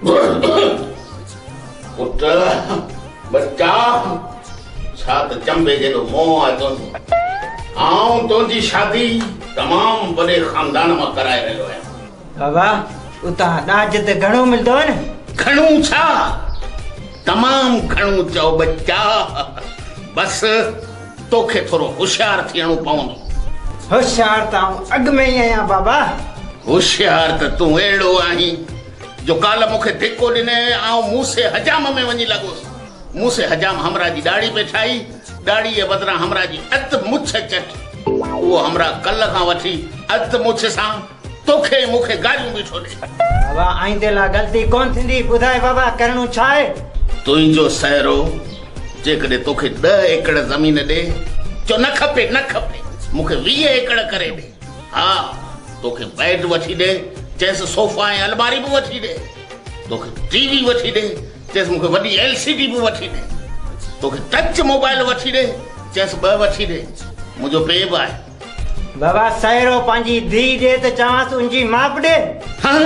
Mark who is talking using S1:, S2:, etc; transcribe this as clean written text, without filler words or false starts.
S1: पुट बच्चा छा त चंबे जेॾो मोह आहे तुंहिंजो। आऊं तुंहिंजी शादी तमामु वॾे ख़ानदान मां कराए रहियो आहियां।
S2: बाबा उतां ॾाज त घणो मिलंदो न?
S1: घणो छा, तमामु घणो चओ बच्चा। बस तोखे थोरो होशियार थियणो पवंदो।
S2: होशियार त आऊं अॻ में ई आहियां बाबा।
S1: होशियार त तूं अहिड़ो आहीं जो काल्ह मूंखे धिको ॾिने आऊं मूसे हजाम में वञी लॻोसि। मूसे हजाम हमरा जी ॾाढ़ी पे ठाही, ॾाढ़ी जे बदिरां हमरा जी अधु मुछ चट। उहो हमरा कल्ह खां वठी अधु मुछ सां तोखे मूंखे गारियूं बीठो ॾे।
S2: बाबा आईंदे लाइ ग़लती कोन थींदी। ॿुधाए बाबा करणो छा आहे?
S1: तुंहिंजो सहरो जेकॾहिं तोखे 10 एकड़ ज़मीन ॾे, चो न खपे न खपे, मूंखे 20 एकड़ करे ॾे। हा तोखे बेड वठी ॾे, चएसि सोफ़ा ऐं अलमारी बि वठी ॾे। तोखे टीवी वठी ॾे, चएसि मूंखे वॾी LCD बि वठी ॾे। तोखे टच मोबाइल वठी ॾे, चएसि 2 वठी ॾे। मुंहिंजो पेब आहे।
S2: बाबा सहरो पंहिंजी धीउ ॾे त चवांसि उनजी माप ॾे।
S1: हाँ